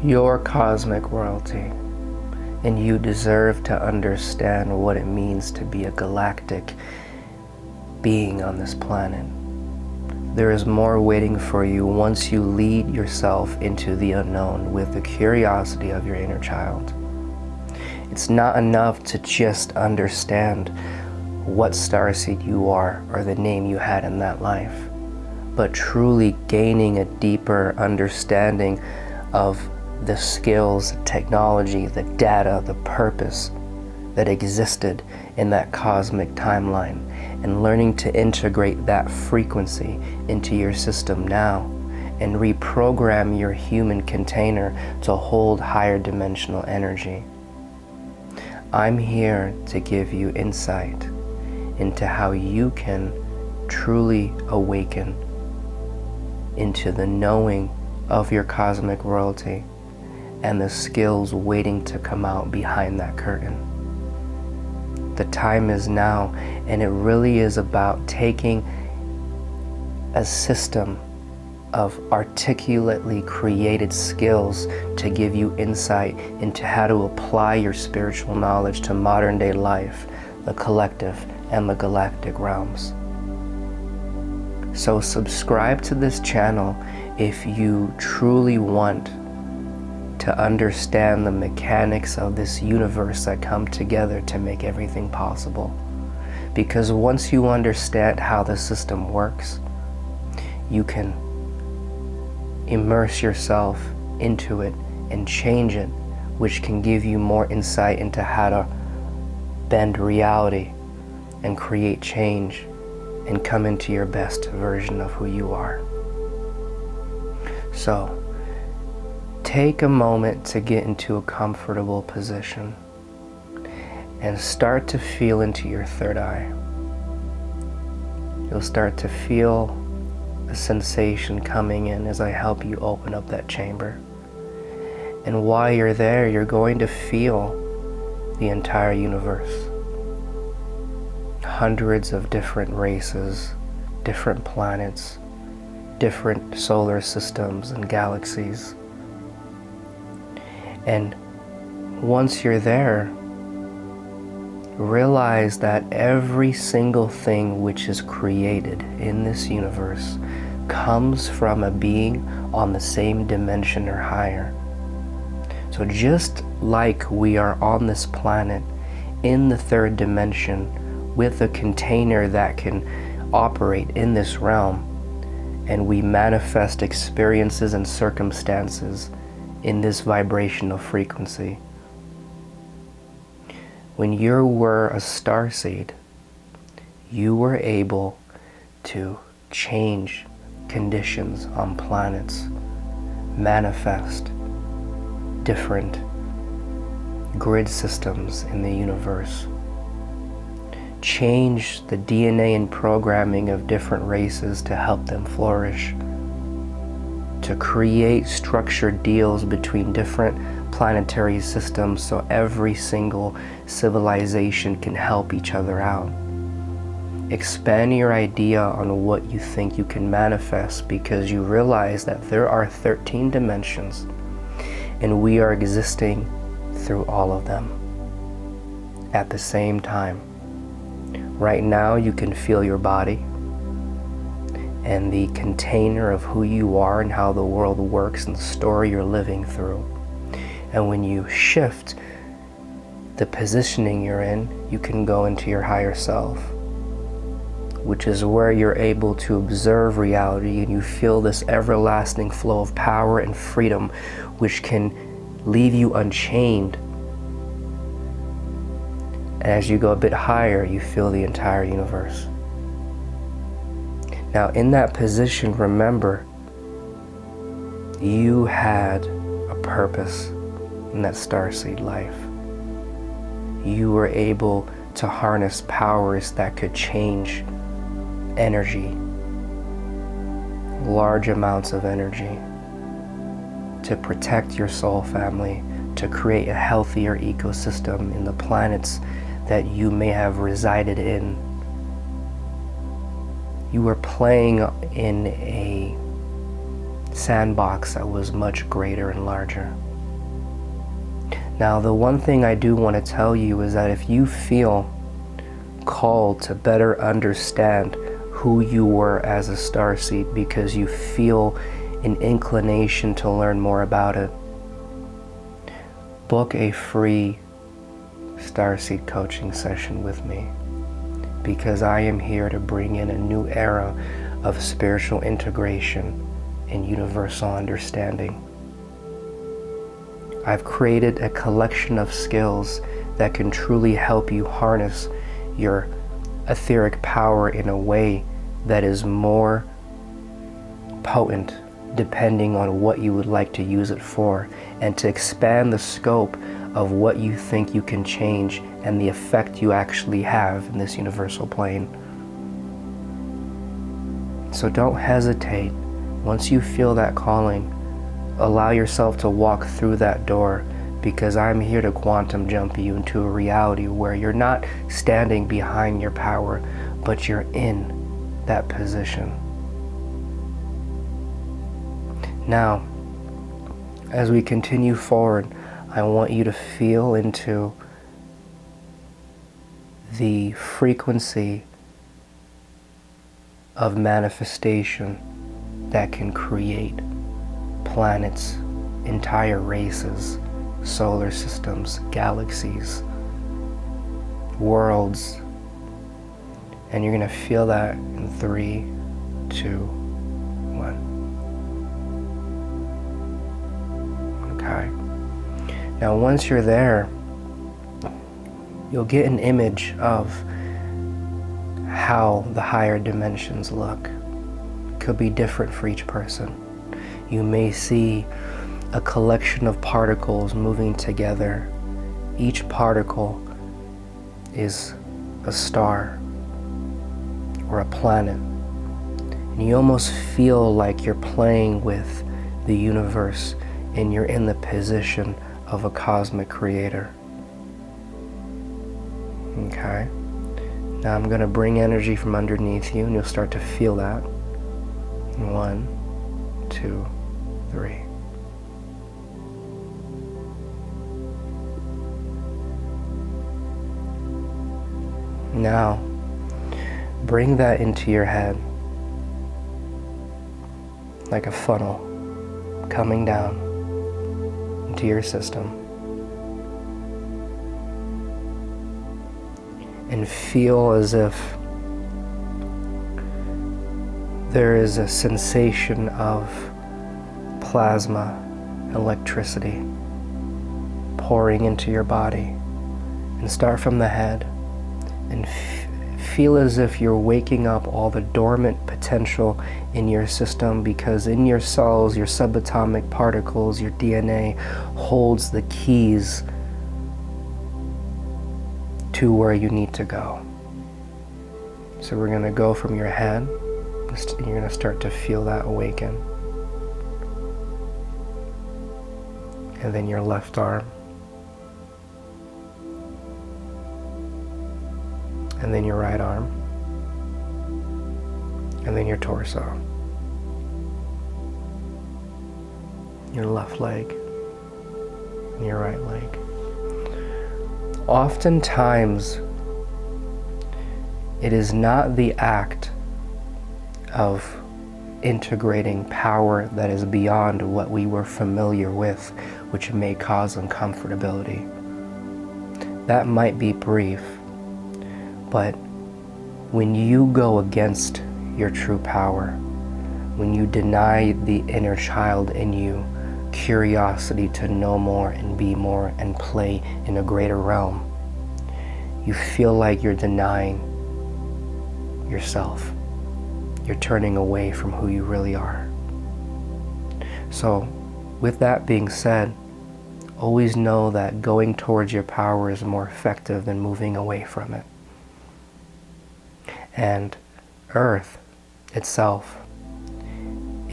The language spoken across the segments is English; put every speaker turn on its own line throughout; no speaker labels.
You're cosmic royalty, and you deserve to understand what it means to be a galactic being on this planet. There is more waiting for you once you lead yourself into the unknown with the curiosity of your inner child. It's not enough to just understand what starseed you are or the name you had in that life, but truly gaining a deeper understanding of the skills, technology, the data, the purpose that existed in that cosmic timeline, and learning to integrate that frequency into your system now and reprogram your human container to hold higher dimensional energy. I'm here to give you insight into how you can truly awaken into the knowing of your cosmic royalty and the skills waiting to come out behind that curtain. The time is now, and it really is about taking a system of articulately created skills to give you insight into how to apply your spiritual knowledge to modern day life, the collective, and the galactic realms. So subscribe to this channel if you truly want to understand the mechanics of this universe that come together to make everything possible. Because once you understand how the system works, you can immerse yourself into it and change it, which can give you more insight into how to bend reality and create change and come into your best version of who you are. So, take a moment to get into a comfortable position and start to feel into your third eye. You'll start to feel a sensation coming in as I help you open up that chamber. And while you're there, you're going to feel the entire universe. Hundreds of different races, different planets, different solar systems and galaxies. And once you're there, realize that every single thing which is created in this universe comes from a being on the same dimension or higher. So just like we are on this planet in the third dimension with a container that can operate in this realm, and we manifest experiences and circumstances in this vibrational frequency. When you were a starseed, you were able to change conditions on planets, manifest different grid systems in the universe, change the DNA and programming of different races to help them flourish, to create structured deals between different planetary systems so every single civilization can help each other out. Expand your idea on what you think you can manifest, because you realize that there are 13 dimensions and we are existing through all of them at the same time. Right now you can feel your body and the container of who you are and how the world works and the story you're living through. And when you shift the positioning you're in, you can go into your higher self, which is where you're able to observe reality and you feel this everlasting flow of power and freedom, which can leave you unchained. And as you go a bit higher, you feel the entire universe. Now in that position, remember, you had a purpose in that starseed life. You were able to harness powers that could change energy, large amounts of energy to protect your soul family, to create a healthier ecosystem in the planets that you may have resided in. You were playing in a sandbox that was much greater and larger. Now, the one thing I do want to tell you is that if you feel called to better understand who you were as a starseed because you feel an inclination to learn more about it, book a free starseed coaching session with me, because I am here to bring in a new era of spiritual integration and universal understanding. I've created a collection of skills that can truly help you harness your etheric power in a way that is more potent depending on what you would like to use it for, and to expand the scope of what you think you can change and the effect you actually have in this universal plane. So don't hesitate. Once you feel that calling, allow yourself to walk through that door, because I'm here to quantum jump you into a reality where you're not standing behind your power, but you're in that position. Now, as we continue forward, I want you to feel into the frequency of manifestation that can create planets, entire races, solar systems, galaxies, worlds. And you're going to feel that in 3, 2, 1. Okay. Now once you're there, you'll get an image of how the higher dimensions look. It could be different for each person. You may see a collection of particles moving together. Each particle is a star or a planet. And you almost feel like you're playing with the universe and you're in the position of a cosmic creator. Okay? Now I'm going to bring energy from underneath you and you'll start to feel that. 1, 2, 3. Now, bring that into your head like a funnel coming down into your system, and feel as if there is a sensation of plasma, electricity pouring into your body. And start from the head and feel as if you're waking up all the dormant potential in your system, because in your cells, your subatomic particles, your DNA holds the keys to where you need to go. So we're going to go from your head. You're going to start to feel that awaken. And then your left arm. And then your right arm. And then your torso. Your left leg. And your right leg. Oftentimes, it is not the act of integrating power that is beyond what we were familiar with, which may cause uncomfortability. That might be brief, but when you go against your true power, when you deny the inner child in you curiosity to know more and be more and play in a greater realm, you feel like you're denying yourself. You're turning away from who you really are. So, with that being said, always know that going towards your power is more effective than moving away from it. And Earth itself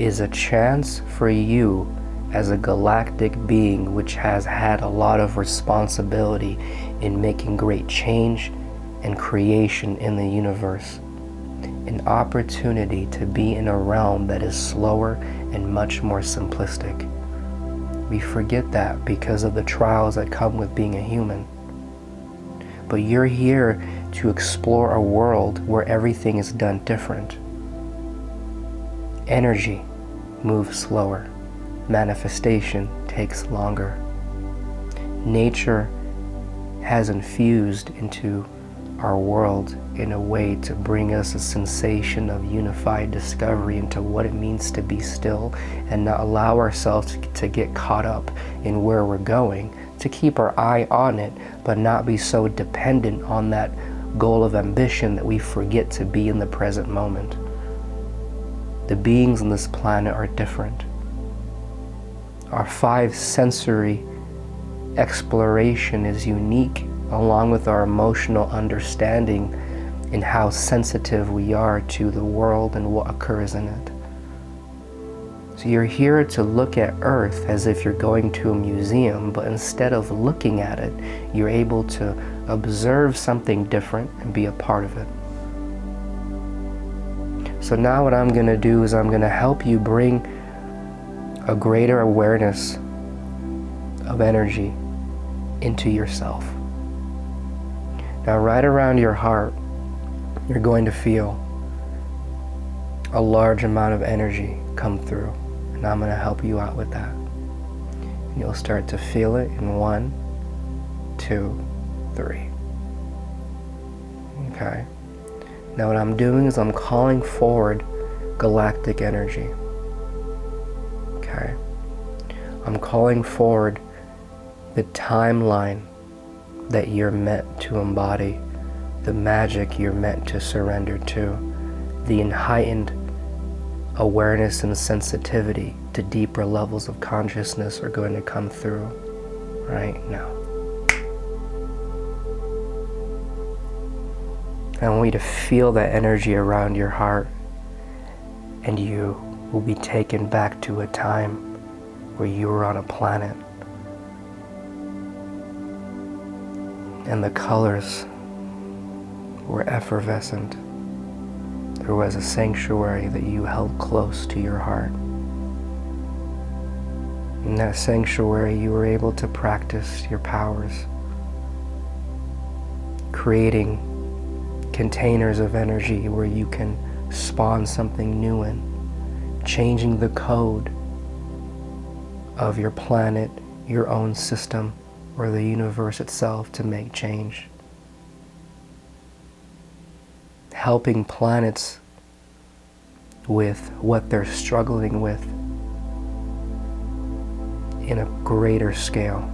is a chance for you as a galactic being which has had a lot of responsibility in making great change and creation in the universe. An opportunity to be in a realm that is slower and much more simplistic. We forget that because of the trials that come with being a human. But you're here to explore a world where everything is done different. Energy moves slower. Manifestation takes longer. Nature has infused into our world in a way to bring us a sensation of unified discovery into what it means to be still and not allow ourselves to get caught up in where we're going, to keep our eye on it, but not be so dependent on that goal of ambition that we forget to be in the present moment. The beings on this planet are different. Our 5 sensory exploration is unique, along with our emotional understanding in how sensitive we are to the world and what occurs in it. So you're here to look at Earth as if you're going to a museum, but instead of looking at it, you're able to observe something different and be a part of it. So now what I'm going to do is I'm going to help you bring a greater awareness of energy into yourself. Now, right around your heart, you're going to feel a large amount of energy come through, and I'm going to help you out with that. And you'll start to feel it in 1, 2, 3. Okay. Now what I'm doing is I'm calling forward galactic energy. Okay. I'm calling forward the timeline that you're meant to embody, the magic you're meant to surrender to, the heightened awareness and sensitivity to deeper levels of consciousness are going to come through right now. I want you to feel that energy around your heart, and you will be taken back to a time where you were on a planet and the colors were effervescent. There was a sanctuary that you held close to your heart. In that sanctuary, you were able to practice your powers, creating containers of energy where you can spawn something new in, changing the code of your planet, your own system, or the universe itself to make change. Helping planets with what they're struggling with in a greater scale.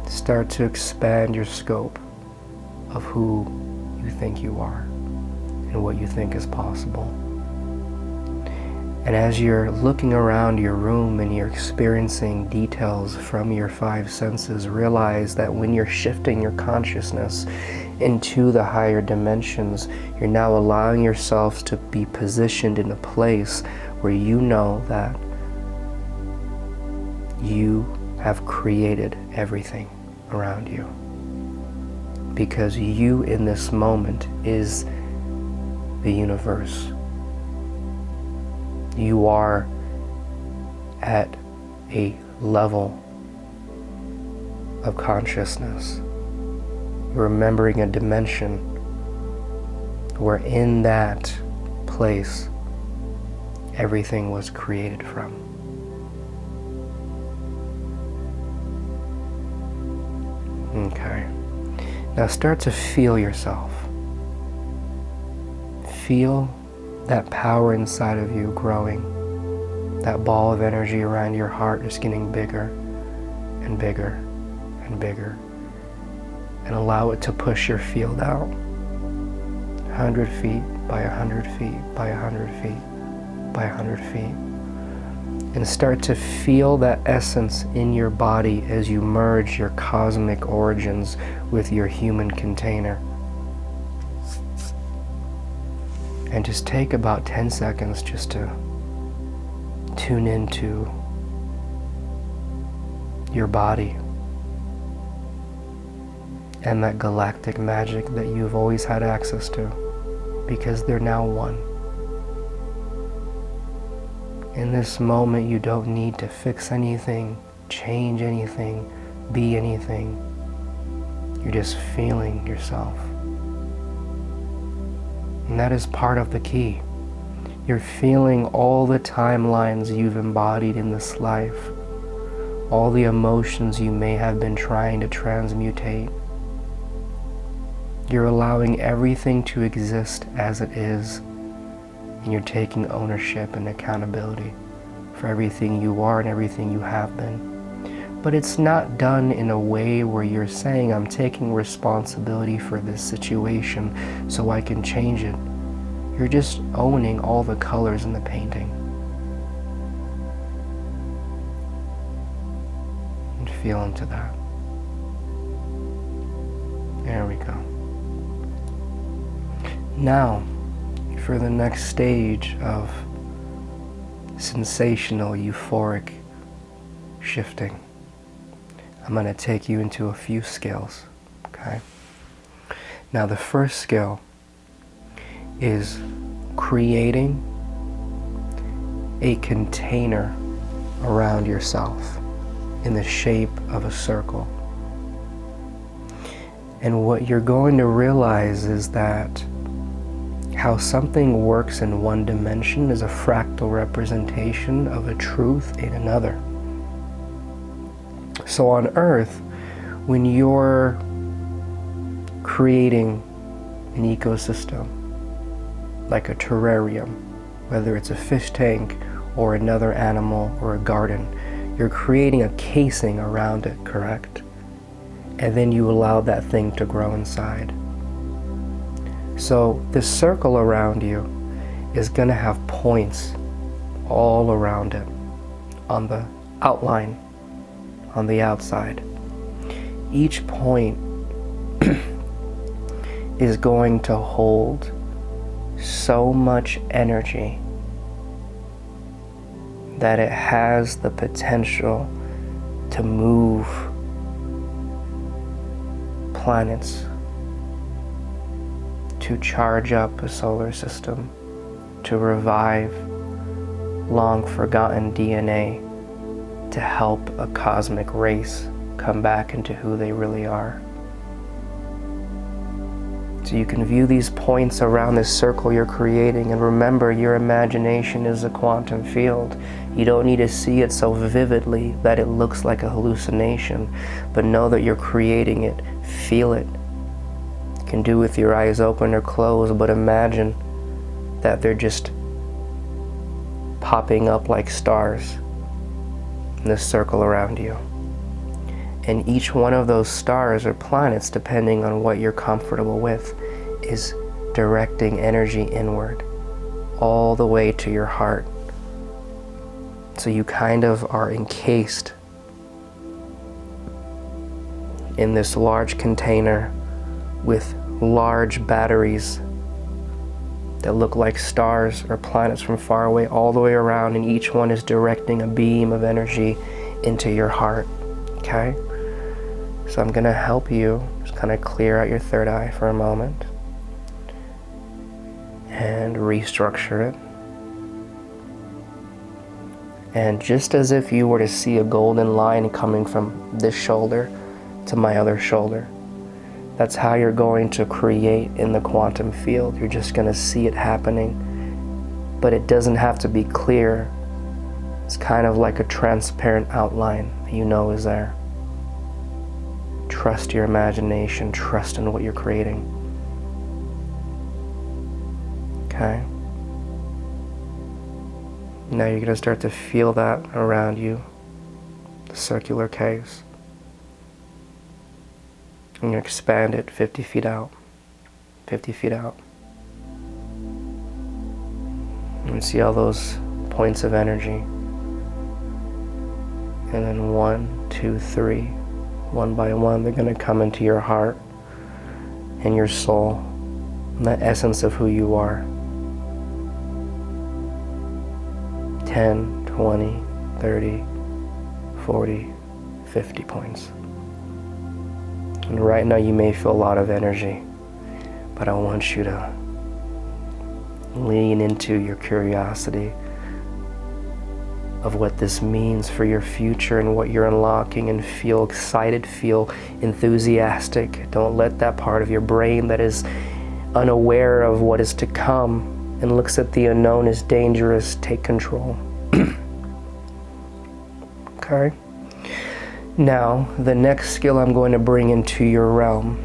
Start to expand your scope of who you think you are and what you think is possible. And as you're looking around your room and you're experiencing details from your 5 senses, realize that when you're shifting your consciousness into the higher dimensions, you're now allowing yourself to be positioned in a place where you know that you have created everything around you. Because you in this moment is the universe. You are at a level of consciousness. You're remembering a dimension where in that place everything was created from. Okay. Now start to feel yourself. Feel that power inside of you growing. That ball of energy around your heart is getting bigger and bigger and bigger. And allow it to push your field out. 100 feet by 100 feet by 100 feet by 100 feet. And start to feel that essence in your body as you merge your cosmic origins with your human container. And just take about 10 seconds just to tune into your body and that galactic magic that you've always had access to, because they're now one. In this moment, you don't need to fix anything, change anything, be anything. You're just feeling yourself. And that is part of the key. You're feeling all the timelines you've embodied in this life, all the emotions you may have been trying to transmutate. You're allowing everything to exist as it is, and you're taking ownership and accountability for everything you are and everything you have been. But it's not done in a way where you're saying, I'm taking responsibility for this situation so I can change it. You're just owning all the colors in the painting. And feel into that. There we go. Now, for the next stage of sensational, euphoric shifting, I'm going to take you into a few scales, okay? Now, the first scale is creating a container around yourself in the shape of a circle. And what you're going to realize is that how something works in one dimension is a fractal representation of a truth in another. So on Earth, when you're creating an ecosystem, like a terrarium, whether it's a fish tank or another animal or a garden, you're creating a casing around it, correct? And then you allow that thing to grow inside. So this circle around you is going to have points all around it on the outline, on the outside. Each point is going to hold so much energy that it has the potential to move planets, to charge up a solar system, to revive long forgotten DNA, to help a cosmic race come back into who they really are. So you can view these points around this circle you're creating, and remember, your imagination is a quantum field. You don't need to see it so vividly that it looks like a hallucination, but know that you're creating it. Feel it. You can do it with your eyes open or closed, but imagine that they're just popping up like stars in this circle around you. And each one of those stars or planets, depending on what you're comfortable with, is directing energy inward, all the way to your heart. So you kind of are encased in this large container with large batteries that look like stars or planets from far away all the way around, and each one is directing a beam of energy into your heart, okay? So I'm gonna help you just kind of clear out your third eye for a moment and restructure it. And just as if you were to see a golden line coming from this shoulder to my other shoulder, that's how you're going to create in the quantum field. You're just gonna see it happening, but it doesn't have to be clear. It's kind of like a transparent outline that you know is there. Trust your imagination, trust in what you're creating. Okay? Now you're going to start to feel that around you, the circular case. And you expand it 50 feet out, 50 feet out. And see all those points of energy. And then 1, 2, 3, one by one, they're going to come into your heart and your soul, and the essence of who you are. 10, 20, 30, 40, 50 points. And right now you may feel a lot of energy, but I want you to lean into your curiosity of what this means for your future and what you're unlocking, and feel excited, feel enthusiastic. Don't let that part of your brain that is unaware of what is to come and looks at the unknown as dangerous take control. Okay? Now, the next skill I'm going to bring into your realm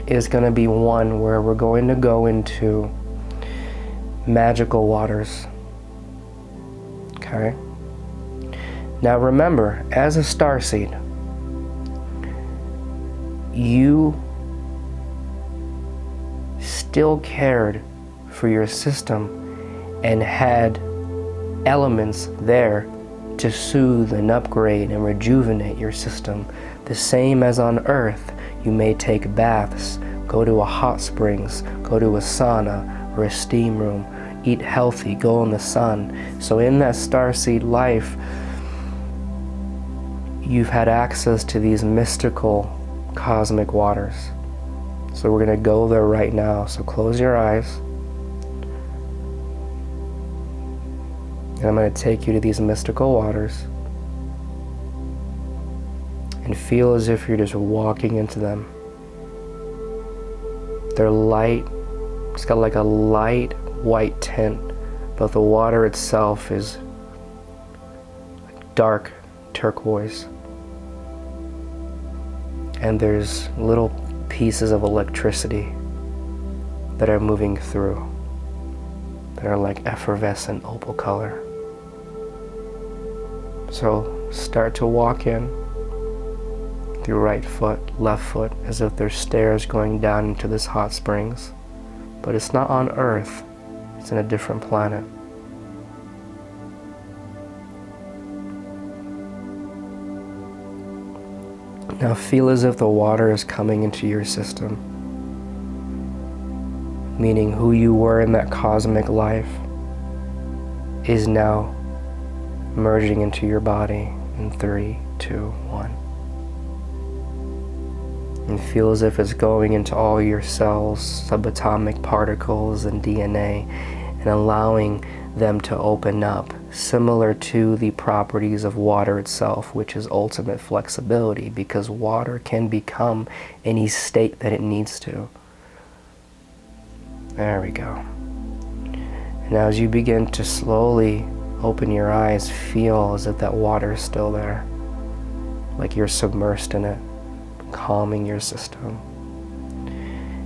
is going to be one where we're going to go into magical waters. Okay? Now remember, as a starseed, you still cared for your system and had elements there to soothe and upgrade and rejuvenate your system. The same as on Earth, you may take baths, go to a hot springs, go to a sauna or a steam room, eat healthy, go in the sun. So in that starseed life, you've had access to these mystical cosmic waters. So we're going to go there right now. So close your eyes. And I'm going to take you to these mystical waters. And feel as if you're just walking into them. They're light. It's got like a light white tint, but the water itself is dark turquoise. And there's little pieces of electricity that are moving through that are like effervescent opal color. So start to walk in through right foot, left foot, as if there's stairs going down into this hot springs. But it's not on Earth, it's in a different planet. Now feel as if the water is coming into your system, meaning who you were in that cosmic life is now merging into your body in 3, 2, 1. And feel as if it's going into all your cells, subatomic particles and DNA, and allowing them to open up, similar to the properties of water itself, which is ultimate flexibility, because water can become any state that it needs to. There we go. And now as you begin to slowly open your eyes, feel as if that water is still there, like you're submersed in it, calming your system.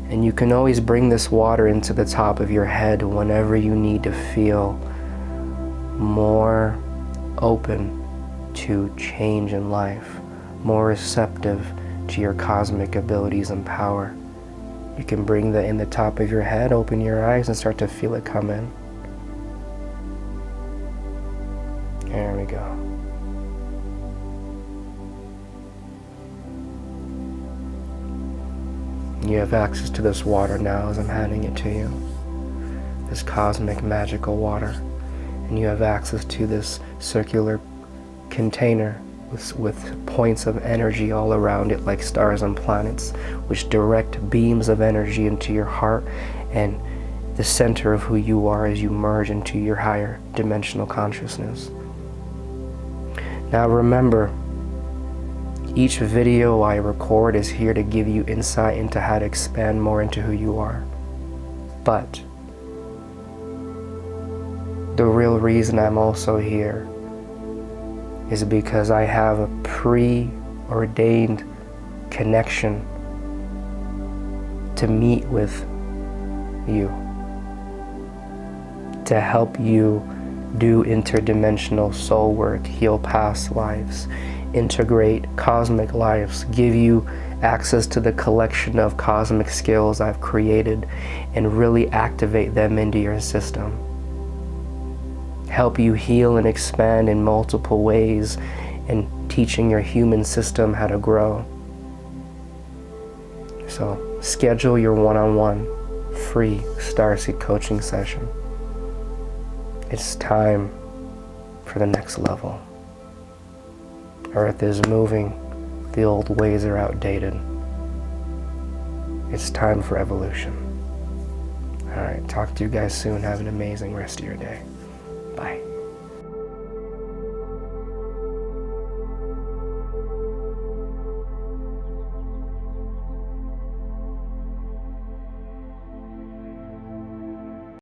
And you can always bring this water into the top of your head whenever you need to feel more open to change in life, more receptive to your cosmic abilities and power. You can bring that in the top of your head, open your eyes, and start to feel it come in. There we go. You have access to this water now as I'm handing it to you. This cosmic magical water. And you have access to this circular container with points of energy all around it, like stars and planets, which direct beams of energy into your heart and the center of who you are as you merge into your higher dimensional consciousness. Now remember, each video I record is here to give you insight into how to expand more into who you are. But the real reason I'm also here is because I have a preordained connection to meet with you, to help you do interdimensional soul work, heal past lives, integrate cosmic lives, give you access to the collection of cosmic skills I've created and really activate them into your system. Help you heal and expand in multiple ways and teaching your human system how to grow. So schedule your one-on-one free starseed coaching session. It's time for the next level. Earth is moving. The old ways are outdated. It's time for evolution. Alright, talk to you guys soon. Have an amazing rest of your day. Bye.